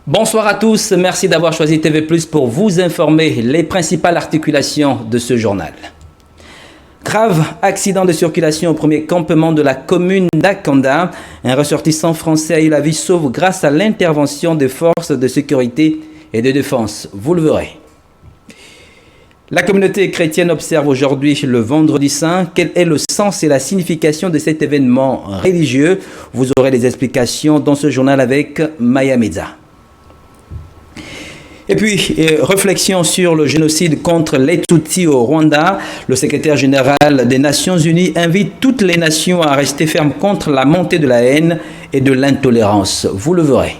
Bonsoir à tous, merci d'avoir choisi TV+ pour vous informer les principales articulations de ce journal. Grave accident de circulation au premier campement de la commune d'Akanda. Un ressortissant français a eu la vie sauve grâce à l'intervention des forces de sécurité et de défense. Vous le verrez. La communauté chrétienne observe aujourd'hui le Vendredi Saint. Quel est le sens et la signification de cet événement religieux? Vous aurez les explications dans ce journal avec Maya Meza. Et puis, réflexion sur le génocide contre les Tutsis au Rwanda. Le secrétaire général des Nations Unies invite toutes les nations à rester fermes contre la montée de la haine et de l'intolérance. Vous le verrez.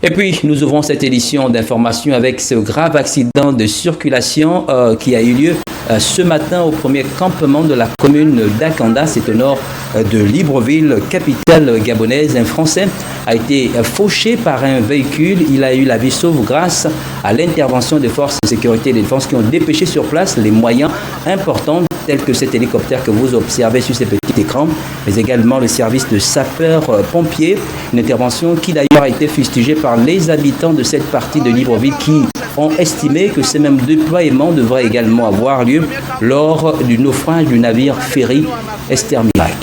Et puis, nous ouvrons cette édition d'information avec ce grave accident de circulation qui a eu lieu ce matin au premier campement de la commune d'Akanda, c'est au nord de Libreville, capitale gabonaise. Un Français a été fauché par un véhicule. Il a eu la vie sauve grâce à l'intervention des forces de sécurité et de défense qui ont dépêché sur place les moyens importants tels que cet hélicoptère que vous observez sur ces petits écrans, mais également le service de sapeurs-pompiers. Une intervention qui d'ailleurs a été fustigée par les habitants de cette partie de Libreville qui ont estimé que ces mêmes déploiements devraient également avoir lieu lors du naufrage du navire ferry Esther Miracle.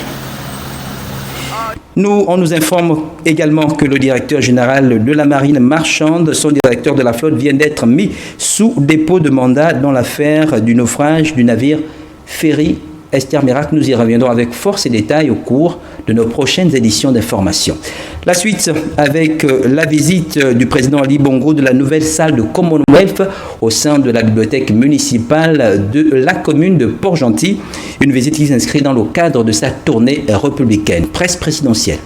On nous informe également que le directeur général de la marine marchande, son directeur de la flotte, vient d'être mis sous dépôt de mandat dans l'affaire du naufrage du navire ferry Esther Miracle. Nous y reviendrons avec force et détails au cours de nos prochaines éditions d'information. La suite avec la visite du président Ali Bongo de la nouvelle salle de Commonwealth au sein de la bibliothèque municipale de la commune de Port-Gentil. Une visite qui s'inscrit dans le cadre de sa tournée républicaine. Presse présidentielle.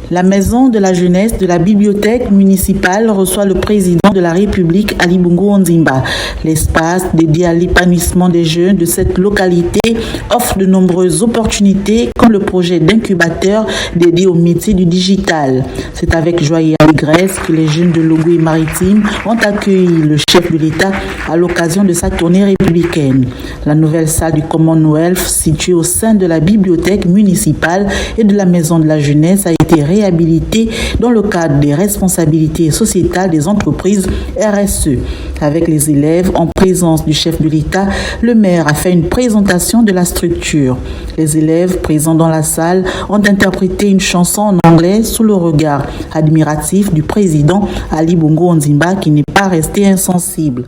La maison de la jeunesse de la bibliothèque municipale reçoit le président de la République, Ali Bongo Ondimba. L'espace dédié à l'épanouissement des jeunes de cette localité offre de nombreuses opportunités comme le projet d'incubateur dédié au métier du digital. C'est avec joie et allégresse que les jeunes de Logoué Maritime ont accueilli le chef de l'État à l'occasion de sa tournée républicaine. La nouvelle salle du Commonwealth, située au sein de la bibliothèque municipale et de la maison de la jeunesse, a été réhabilité dans le cadre des responsabilités sociétales des entreprises RSE. Avec les élèves en présence du chef de l'État, le maire a fait une présentation de la structure. Les élèves présents dans la salle ont interprété une chanson en anglais sous le regard admiratif du président Ali Bongo Ondimba qui n'est pas resté insensible.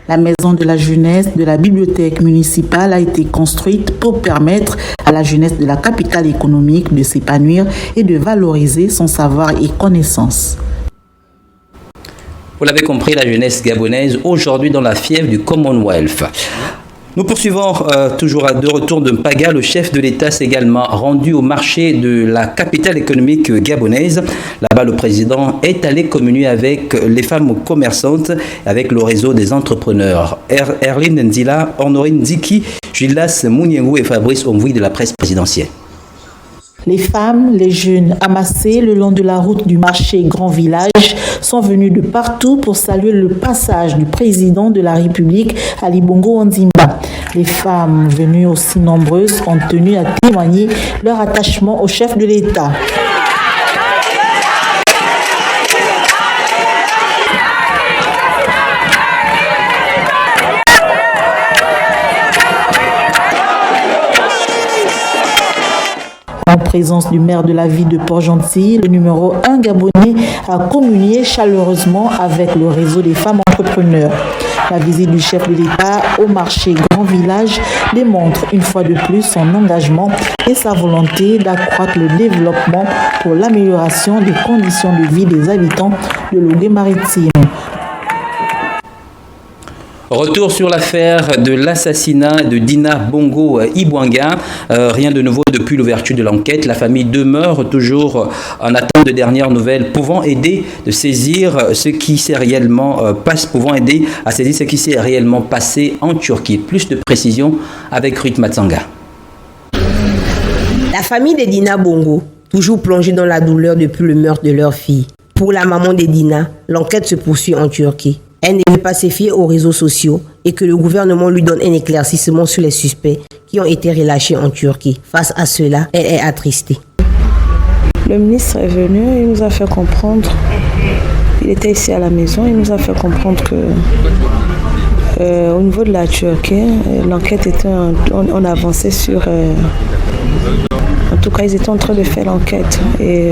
La maison de la jeunesse de la bibliothèque municipale a été construite pour permettre à la jeunesse de la capitale économique de s'épanouir et de valoriser son savoir et connaissance. Vous l'avez compris, la jeunesse gabonaise aujourd'hui dans la fièvre du Commonwealth. Nous poursuivons toujours de retour de Mpaga. Le chef de l'État s'est également rendu au marché de la capitale économique gabonaise. Là-bas, le président est allé communier avec les femmes commerçantes, avec le réseau des entrepreneurs. Erline Nzila, Honorine Ziki, Gildas Mouniengou et Fabrice Omvoui de la presse présidentielle. Les femmes, les jeunes amassés le long de la route du marché Grand Village sont venus de partout pour saluer le passage du président de la République, Ali Bongo Ondimba. Les femmes venues aussi nombreuses ont tenu à témoigner leur attachement au chef de l'État. En présence du maire de la ville de Port-Gentil, le numéro 1 gabonais a communié chaleureusement avec le réseau des femmes entrepreneurs. La visite du chef de l'État au marché Grand Village démontre une fois de plus son engagement et sa volonté d'accroître le développement pour l'amélioration des conditions de vie des habitants de Logoué Maritime. Retour sur l'affaire de l'assassinat de Dina Bongo Ibwanga. Rien de nouveau depuis l'ouverture de l'enquête. La famille demeure toujours en attente de dernières nouvelles, pouvant aider à saisir ce qui s'est réellement passé en Turquie. Plus de précisions avec Ruth Matsanga. La famille de Dina Bongo, toujours plongés dans la douleur depuis le meurtre de leur fille. Pour la maman d'Edina, l'enquête se poursuit en Turquie. Elle ne veut pas se fier aux réseaux sociaux et que le gouvernement lui donne un éclaircissement sur les suspects qui ont été relâchés en Turquie. Face à cela, elle est attristée. Le ministre est venu, il nous a fait comprendre, il était ici à la maison, il nous a fait comprendre que au niveau de la Turquie, l'enquête était, on avançait sur... en tout cas, ils étaient en train de faire l'enquête et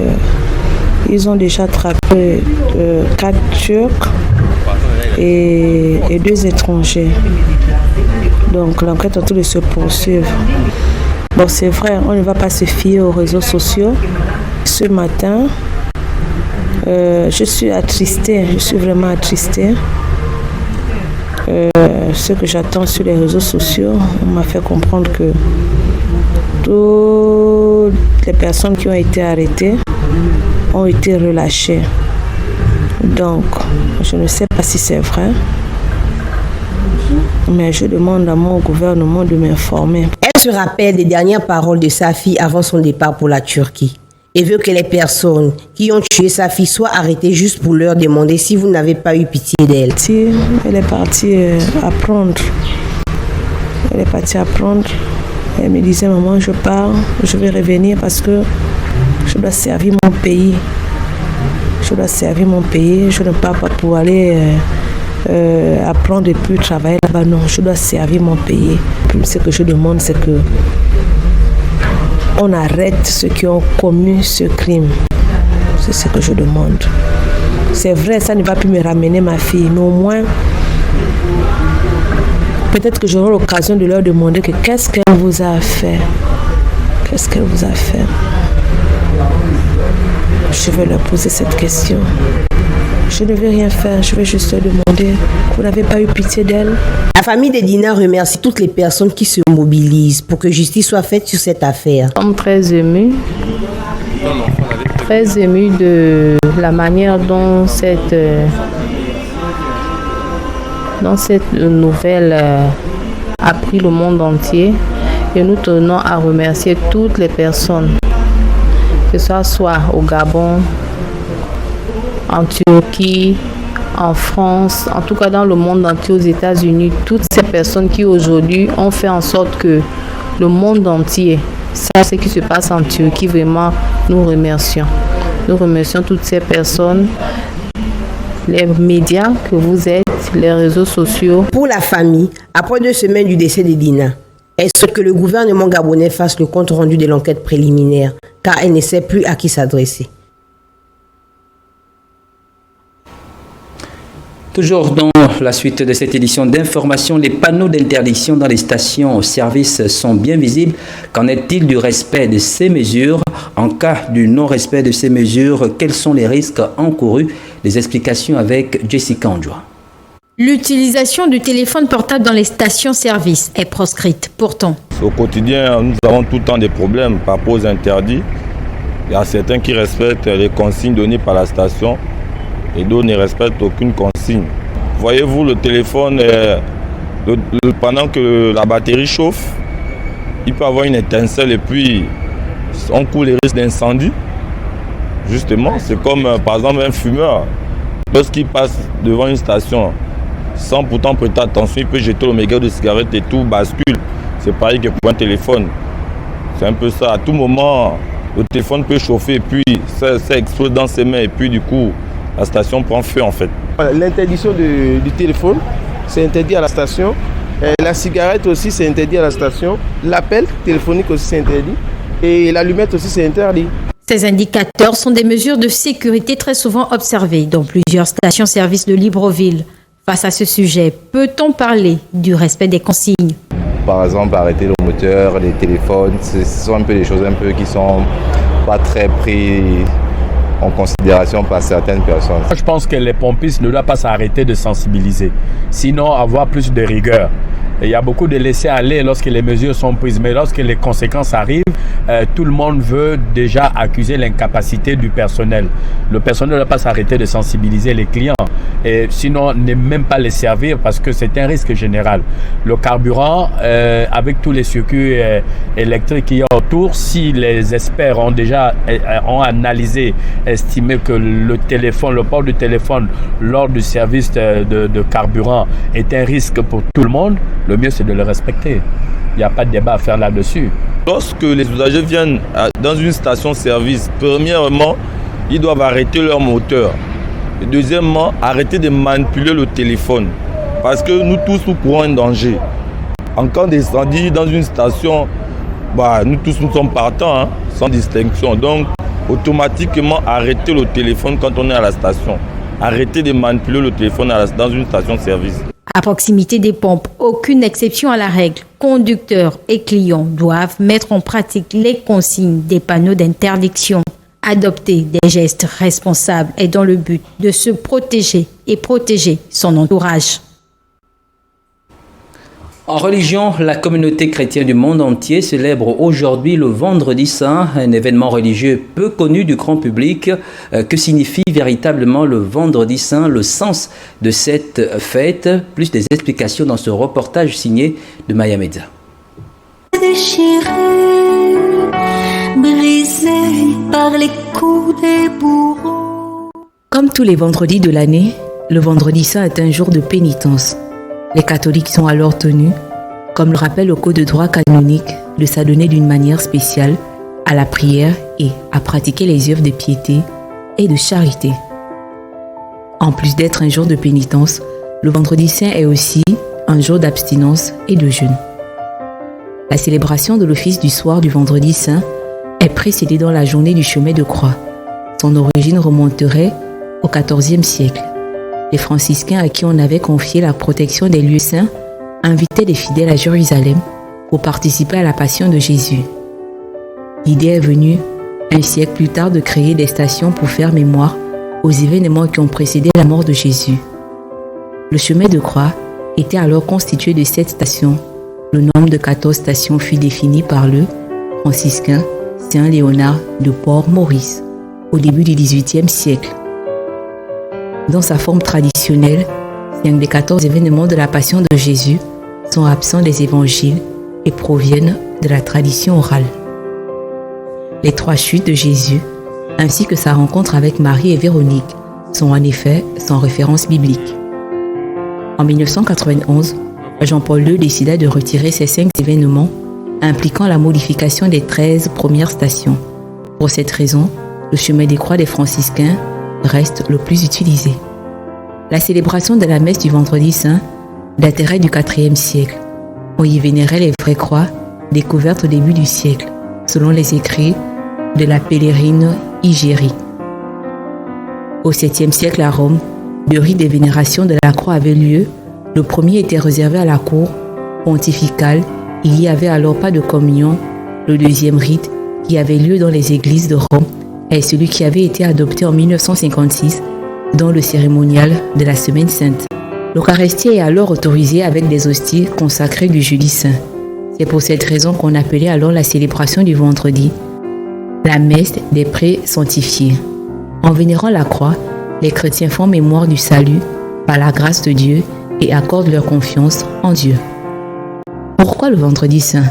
ils ont déjà attrapé 4 Turcs et 2 étrangers. Donc l'enquête est en train de se poursuivre. Bon, c'est vrai, on ne va pas se fier aux réseaux sociaux. Ce matin, je suis attristée, je suis vraiment attristée. Ce que j'attends sur les réseaux sociaux, on m'a fait comprendre que toutes les personnes qui ont été arrêtées ont été relâchées. Donc, je ne sais pas si c'est vrai, mais je demande à mon gouvernement de m'informer. Elle se rappelle des dernières paroles de sa fille avant son départ pour la Turquie et veut que les personnes qui ont tué sa fille soient arrêtées juste pour leur demander si vous n'avez pas eu pitié d'elle. Elle est partie apprendre. Elle est partie apprendre. Elle me disait, maman, je pars, je vais revenir parce que je dois servir mon pays. Je dois servir mon pays. Je ne pars pas pour aller apprendre et puis travailler là-bas. Non, je dois servir mon pays. Ce que je demande, c'est que on arrête ceux qui ont commis ce crime. C'est ce que je demande. C'est vrai, ça ne va plus me ramener ma fille, mais au moins, peut-être que j'aurai l'occasion de leur demander que qu'est-ce qu'elle vous a fait. Qu'est-ce qu'elle vous a fait? Je vais leur poser cette question. Je ne vais rien faire, je vais juste leur demander, vous n'avez pas eu pitié d'elle? La famille d'Edina remercie toutes les personnes qui se mobilisent pour que justice soit faite sur cette affaire. Nous sommes très émus de la manière dont cette nouvelle a pris le monde entier. Et nous tenons à remercier toutes les personnes, que ce soit au Gabon, en Turquie, en France, en tout cas dans le monde entier, aux États-Unis, toutes ces personnes qui aujourd'hui ont fait en sorte que le monde entier sache ce qui se passe en Turquie. Vraiment, nous remercions. Nous remercions toutes ces personnes, les médias que vous êtes, les réseaux sociaux. Pour la famille, après 2 semaines du décès d'Edina, elle souhaite que le gouvernement gabonais fasse le compte rendu de l'enquête préliminaire, car elle ne sait plus à qui s'adresser. Toujours dans la suite de cette édition d'information, les panneaux d'interdiction dans les stations-service sont bien visibles. Qu'en est-il du respect de ces mesures? En cas du non-respect de ces mesures, quels sont les risques encourus? Les explications avec Jessica Andjoa. L'utilisation du téléphone portable dans les stations-service est proscrite. Pourtant, au quotidien, nous avons tout le temps des problèmes par rapport aux interdits. Il y a certains qui respectent les consignes données par la station et d'autres ne respectent aucune consigne. Voyez-vous, le téléphone, pendant que la batterie chauffe, il peut avoir une étincelle et puis on court les risques d'incendie. Justement, c'est comme par exemple un fumeur. Lorsqu'il passe devant une station, sans pourtant prêter attention, il peut jeter le mégot de cigarette et tout bascule. C'est pareil que pour un téléphone. C'est un peu ça. À tout moment, le téléphone peut chauffer et puis ça explose dans ses mains et puis du coup, la station prend feu en fait. L'interdiction du téléphone, c'est interdit à la station. La cigarette aussi, c'est interdit à la station. L'appel téléphonique aussi, c'est interdit. Et l'allumette aussi, c'est interdit. Ces indicateurs sont des mesures de sécurité très souvent observées dans plusieurs stations-service de Libreville. Face à ce sujet, peut-on parler du respect des consignes? Par exemple, arrêter le moteur, les téléphones, ce sont un peu des choses qui ne sont pas très prises en considération par certaines personnes. Je pense que les pompistes ne doivent pas s'arrêter de sensibiliser, sinon avoir plus de rigueur. Il y a beaucoup de laisser-aller lorsque les mesures sont prises, mais lorsque les conséquences arrivent, tout le monde veut déjà accuser l'incapacité du personnel. Le personnel ne va pas s'arrêter de sensibiliser les clients, et sinon ne même pas les servir parce que c'est un risque général. Le carburant, avec tous les circuits électriques qu'il y a autour, si les experts ont analysé, estimé que le port du téléphone lors du service de carburant est un risque pour tout le monde, le mieux c'est de le respecter. Il n'y a pas de débat à faire là-dessus. Lorsque les usagers viennent dans une station-service, premièrement, ils doivent arrêter leur moteur. Et deuxièmement, arrêter de manipuler le téléphone. Parce que nous tous, nous courons un danger. En cas d'incendie dans une station, nous tous nous sommes partants, sans distinction. Donc, automatiquement, arrêter le téléphone quand on est à la station. Arrêter de manipuler le téléphone dans une station-service. À proximité des pompes, aucune exception à la règle. Conducteurs et clients doivent mettre en pratique les consignes des panneaux d'interdiction. Adopter des gestes responsables et dans le but de se protéger et protéger son entourage. En religion, la communauté chrétienne du monde entier célèbre aujourd'hui le Vendredi Saint, un événement religieux peu connu du grand public. Que signifie véritablement le Vendredi Saint, le sens de cette fête? Plus des explications dans ce reportage signé de Maya Medza. Comme tous les vendredis de l'année, le Vendredi Saint est un jour de pénitence. Les catholiques sont alors tenus, comme le rappelle le Code de droit canonique, de s'adonner d'une manière spéciale à la prière et à pratiquer les œuvres de piété et de charité. En plus d'être un jour de pénitence, le Vendredi Saint est aussi un jour d'abstinence et de jeûne. La célébration de l'office du soir du Vendredi Saint est précédée dans la journée du chemin de croix. Son origine remonterait au XIVe siècle. Les franciscains à qui on avait confié la protection des lieux saints invitaient les fidèles à Jérusalem pour participer à la passion de Jésus. L'idée est venue un siècle plus tard de créer des stations pour faire mémoire aux événements qui ont précédé la mort de Jésus. Le chemin de croix était alors constitué de 7 stations. Le nombre de 14 stations fut défini par le franciscain Saint Léonard de Port-Maurice au début du XVIIIe siècle. Dans sa forme traditionnelle, 5 des 14 événements de la Passion de Jésus sont absents des évangiles et proviennent de la tradition orale. Les 3 chutes de Jésus, ainsi que sa rencontre avec Marie et Véronique, sont en effet sans référence biblique. En 1991, Jean-Paul II décida de retirer ces 5 événements impliquant la modification des 13 premières stations. Pour cette raison, le chemin des croix des franciscains reste le plus utilisé. La célébration de la messe du Vendredi Saint daterait du IVe siècle. On y vénérait les vraies croix découvertes au début du siècle, selon les écrits de la pèlerine Igérie. Au 7e siècle à Rome, 2 rites de vénération de la croix avaient lieu. Le premier était réservé à la cour pontificale. Il n'y avait alors pas de communion. Le deuxième rite, qui avait lieu dans les églises de Rome, est celui qui avait été adopté en 1956 dans le cérémonial de la Semaine Sainte. L'Eucharistie est alors autorisée avec des hosties consacrées du Jeudi Saint. C'est pour cette raison qu'on appelait alors la célébration du vendredi la messe des pré-sanctifiés. En vénérant la croix, les chrétiens font mémoire du salut par la grâce de Dieu et accordent leur confiance en Dieu. Pourquoi le Vendredi Saint?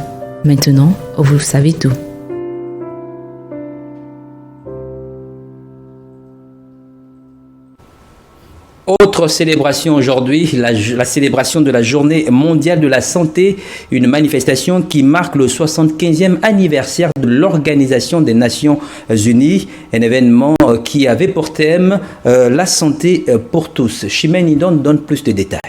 Maintenant, vous savez tout. Autre célébration aujourd'hui, la célébration de la Journée mondiale de la santé, une manifestation qui marque le 75e anniversaire de l'Organisation des Nations Unies, un événement qui avait pour thème la santé pour tous. Chimène Idon donne plus de détails.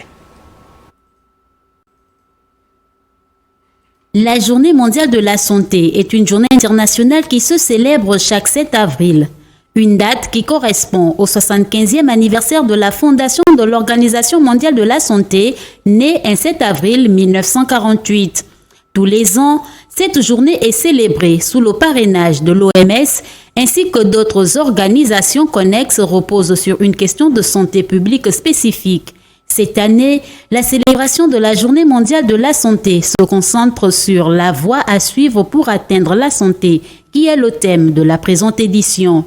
La Journée mondiale de la santé est une journée internationale qui se célèbre chaque 7 avril. Une date qui correspond au 75e anniversaire de la fondation de l'Organisation mondiale de la santé, née un 7 avril 1948. Tous les ans, cette journée est célébrée sous le parrainage de l'OMS ainsi que d'autres organisations connexes reposent sur une question de santé publique spécifique. Cette année, la célébration de la Journée mondiale de la santé se concentre sur la voie à suivre pour atteindre la santé, qui est le thème de la présente édition.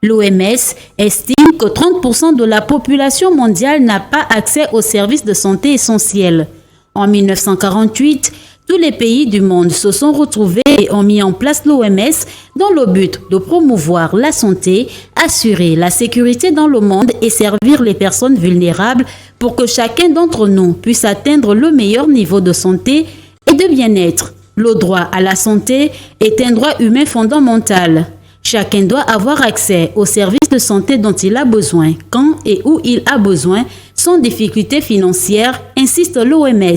L'OMS estime que 30% de la population mondiale n'a pas accès aux services de santé essentiels. En 1948, tous les pays du monde se sont retrouvés et ont mis en place l'OMS dans le but de promouvoir la santé, assurer la sécurité dans le monde et servir les personnes vulnérables pour que chacun d'entre nous puisse atteindre le meilleur niveau de santé et de bien-être. Le droit à la santé est un droit humain fondamental. Chacun doit avoir accès aux services de santé dont il a besoin, quand et où il a besoin, sans difficulté financière, insiste l'OMS.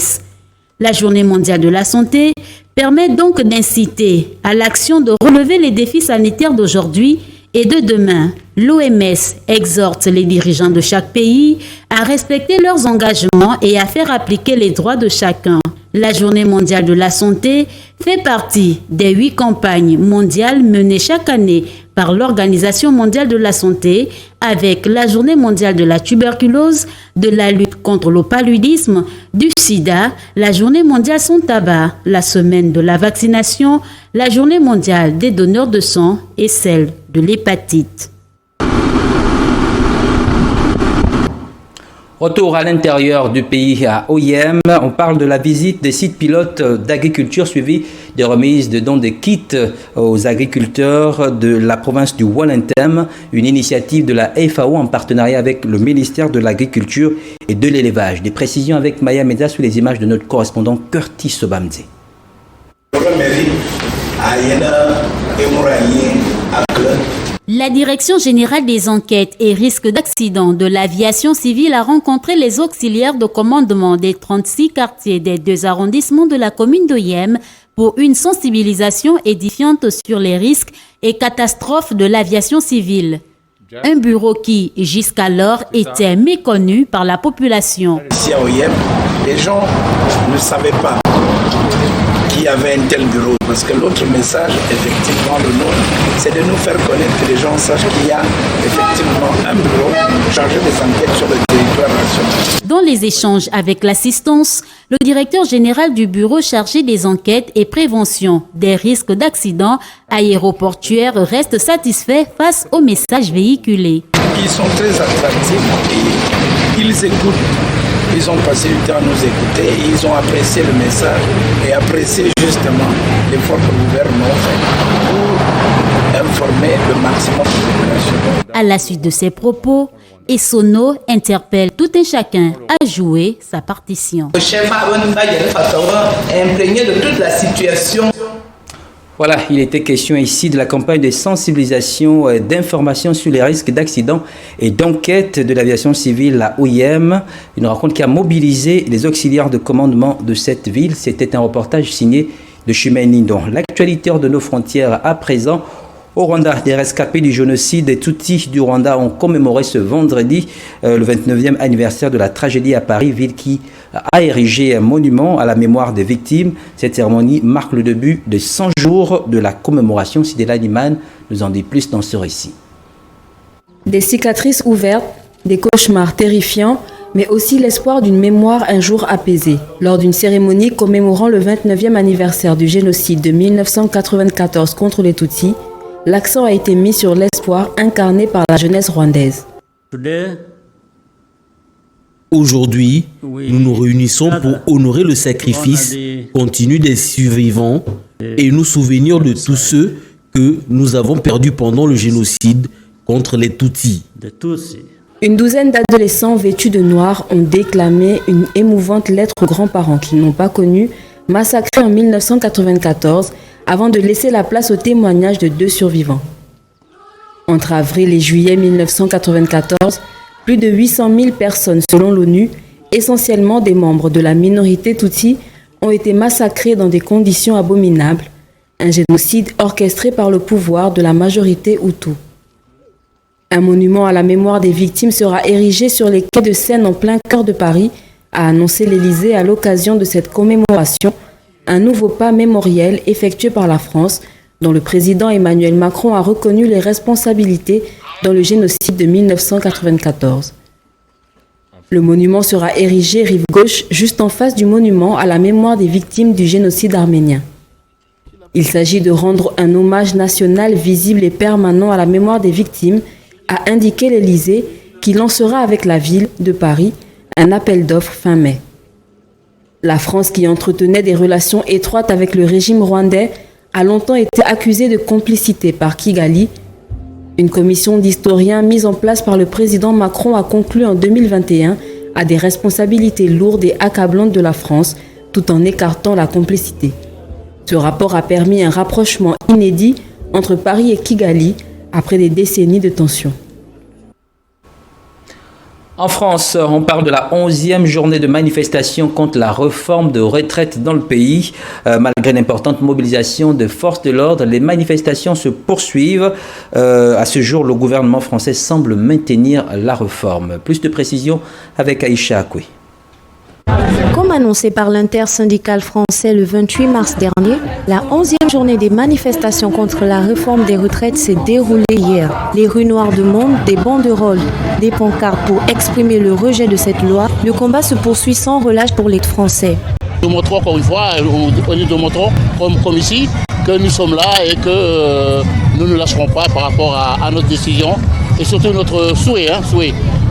La Journée mondiale de la santé permet donc d'inciter à l'action de relever les défis sanitaires d'aujourd'hui et de demain. L'OMS exhorte les dirigeants de chaque pays à respecter leurs engagements et à faire appliquer les droits de chacun. La Journée mondiale de la santé fait partie des 8 campagnes mondiales menées chaque année par l'Organisation mondiale de la santé avec la Journée mondiale de la tuberculose, de la lutte contre le paludisme, du sida, la Journée mondiale sans tabac, la semaine de la vaccination, la Journée mondiale des donneurs de sang et celle de l'hépatite. Retour à l'intérieur du pays, à Oyem. On parle de la visite des sites pilotes d'agriculture suivie des remises de dons de kits aux agriculteurs de la province du Wallenthem, une initiative de la FAO en partenariat avec le ministère de l'Agriculture et de l'Élevage. Des précisions avec Maya Meda sous les images de notre correspondant Curtis Sobamze. La Direction générale des enquêtes et risques d'accident de l'aviation civile a rencontré les auxiliaires de commandement des 36 quartiers des 2 arrondissements de la commune d'Oyem pour une sensibilisation édifiante sur les risques et catastrophes de l'aviation civile. Un bureau qui, jusqu'alors, était méconnu par la population. Ici à Oyem, les gens ne savaient pas qu'il y avait un tel bureau, parce que l'autre message, effectivement, le nôtre, c'est de nous faire connaître, que les gens sachent qu'il y a effectivement un bureau chargé des enquêtes sur le territoire national. Dans les échanges avec l'assistance, le directeur général du bureau chargé des enquêtes et prévention des risques d'accidents aéroportuaires reste satisfait face aux messages véhiculés. Ils sont très attractifs et ils écoutent. Ils ont passé du temps à nous écouter et ils ont apprécié le message et apprécié justement l'effort que le gouvernement fait pour informer le maximum de la population. À la suite de ces propos, Essono interpelle tout un chacun à jouer sa partition. Le chef est imprégné de toute la situation. Voilà, il était question ici de la campagne de sensibilisation et d'information sur les risques d'accidents et d'enquête de l'aviation civile à Oyem. Une rencontre qui a mobilisé les auxiliaires de commandement de cette ville. C'était un reportage signé de Chimène Lindon. L'actualité hors de nos frontières à présent. Au Rwanda, des rescapés du génocide des Tutsis du Rwanda ont commémoré ce vendredi le 29e anniversaire de la tragédie à Paris, ville qui a érigé un monument à la mémoire des victimes. Cette cérémonie marque le début de 100 jours de la commémoration. Sidela Liman nous en dit plus dans ce récit. Des cicatrices ouvertes, des cauchemars terrifiants, mais aussi l'espoir d'une mémoire un jour apaisée. Lors d'une cérémonie commémorant le 29e anniversaire du génocide de 1994 contre les Tutsis, l'accent a été mis sur l'espoir incarné par la jeunesse rwandaise. Aujourd'hui, nous nous réunissons pour honorer le sacrifice continu des survivants et nous souvenir de tous ceux que nous avons perdus pendant le génocide contre les Tutsis. Une douzaine d'adolescents vêtus de noir ont déclamé une émouvante lettre aux grands-parents qu'ils n'ont pas connus, massacrés en 1994, avant de laisser la place au témoignage de 2 survivants. Entre avril et juillet 1994, plus de 800 000 personnes selon l'ONU, essentiellement des membres de la minorité Tutsi, ont été massacrées dans des conditions abominables, un génocide orchestré par le pouvoir de la majorité Hutu. Un monument à la mémoire des victimes sera érigé sur les quais de Seine en plein cœur de Paris, a annoncé l'Élysée à l'occasion de cette commémoration, un nouveau pas mémoriel effectué par la France, dont le président Emmanuel Macron a reconnu les responsabilités dans le génocide de 1994. Le monument sera érigé rive gauche, juste en face du monument à la mémoire des victimes du génocide arménien. Il s'agit de rendre un hommage national visible et permanent à la mémoire des victimes, a indiqué l'Élysée, qui lancera avec la ville de Paris un appel d'offres fin mai. La France, qui entretenait des relations étroites avec le régime rwandais, a longtemps été accusée de complicité par Kigali. Une commission d'historiens mise en place par le président Macron a conclu en 2021 à des responsabilités lourdes et accablantes de la France, tout en écartant la complicité. Ce rapport a permis un rapprochement inédit entre Paris et Kigali après des décennies de tensions. En France, on parle de la 11e journée de manifestation contre la réforme de retraite dans le pays. Malgré l'importante mobilisation de forces de l'ordre, les manifestations se poursuivent. À ce jour, le gouvernement français semble maintenir la réforme. Plus de précisions avec Aïcha Akoui. Comme annoncé par l'intersyndicale français le 28 mars dernier, la 11e journée des manifestations contre la réforme des retraites s'est déroulée hier. Les rues noires de monde, des banderoles, des pancartes pour exprimer le rejet de cette loi, le combat se poursuit sans relâche pour les Français. Nous montrons encore une fois, nous démontrons comme ici, que nous sommes là et que nous ne lâcherons pas par rapport à notre décision et surtout notre souhait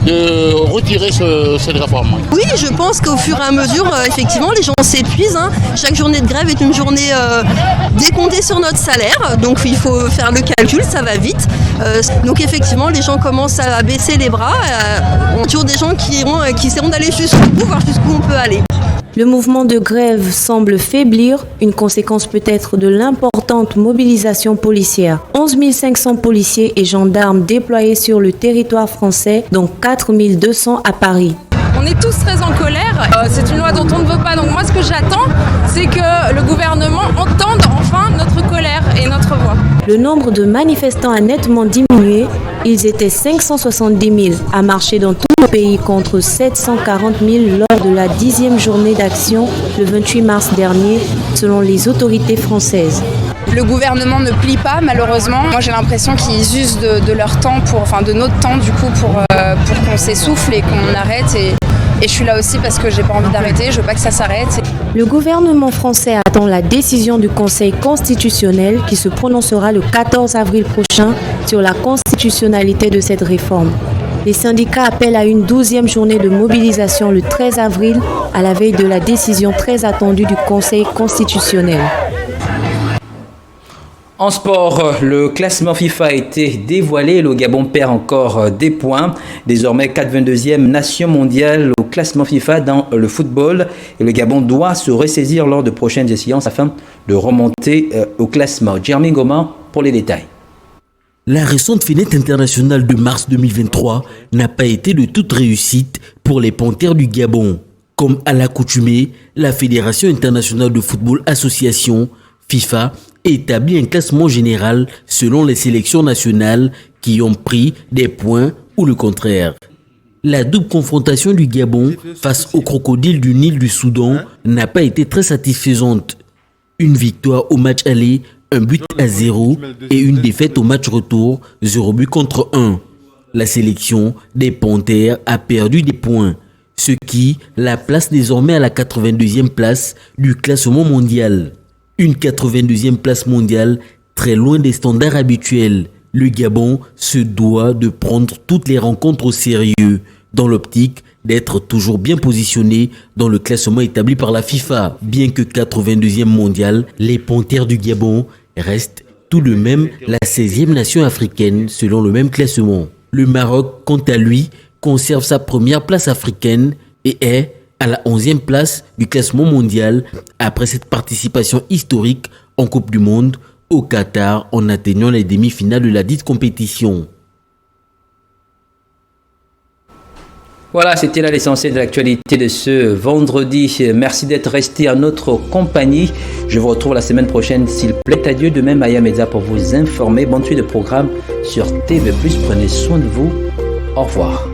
de retirer cette réforme. Oui, je pense qu'au fur et à mesure, effectivement, les gens s'épuisent. Chaque journée de grève est une journée décomptée sur notre salaire, donc il faut faire le calcul, ça va vite. Donc effectivement, les gens commencent à baisser les bras. On a toujours des gens qui essaieront d'aller jusqu'au bout, voir jusqu'où on peut aller. Le mouvement de grève semble faiblir, une conséquence peut-être de l'importante mobilisation policière. 11 500 policiers et gendarmes déployés sur le territoire français, dont 4 200 à Paris. On est tous très en colère, c'est une loi dont on ne veut pas. Donc moi ce que j'attends, c'est que le gouvernement entende enfin notre colère et notre voix. Le nombre de manifestants a nettement diminué. Ils étaient 570 000 à marcher dans tout le pays contre 740 000 lors de la 10e journée d'action le 28 mars dernier, selon les autorités françaises. Le gouvernement ne plie pas malheureusement. Moi j'ai l'impression qu'ils usent de leur temps, de notre temps du coup pour qu'on s'essouffle et qu'on arrête. Et je suis là aussi parce que j'ai pas envie d'arrêter, je veux pas que ça s'arrête. Le gouvernement français attend la décision du Conseil constitutionnel qui se prononcera le 14 avril prochain sur la constitutionnalité de cette réforme. Les syndicats appellent à une 12e journée de mobilisation le 13 avril à la veille de la décision très attendue du Conseil constitutionnel. En sport, le classement FIFA a été dévoilé. Le Gabon perd encore des points. Désormais 422e nation mondiale au classement FIFA dans le football. Et le Gabon doit se ressaisir lors de prochaines échéances afin de remonter au classement. Jeremy Goma pour les détails. La récente fenêtre internationale de mars 2023 n'a pas été de toute réussite pour les Panthères du Gabon. Comme à l'accoutumée, la Fédération internationale de football association, FIFA, établit un classement général selon les sélections nationales qui ont pris des points ou le contraire. La double confrontation du Gabon face aux crocodiles du Nil du Soudan n'a pas été très satisfaisante. Une victoire au match aller, 1-0 et une défaite au match retour, 0-1. La sélection des Panthères a perdu des points, ce qui la place désormais à la 82e place du classement mondial. Une 82e place mondiale, très loin des standards habituels. Le Gabon se doit de prendre toutes les rencontres au sérieux, dans l'optique d'être toujours bien positionné dans le classement établi par la FIFA. Bien que 82e mondial, les Panthères du Gabon restent tout de même la 16e nation africaine selon le même classement. Le Maroc, quant à lui, conserve sa première place africaine et est à la 11e place du classement mondial après cette participation historique en Coupe du Monde au Qatar en atteignant les demi-finales de la dite compétition. Voilà, c'était là l'essentiel de l'actualité de ce vendredi. Merci d'être resté en notre compagnie. Je vous retrouve la semaine prochaine, s'il plaît à Dieu. De même, Maya Media pour vous informer. Bonne suite de programme sur TV+. Prenez soin de vous. Au revoir.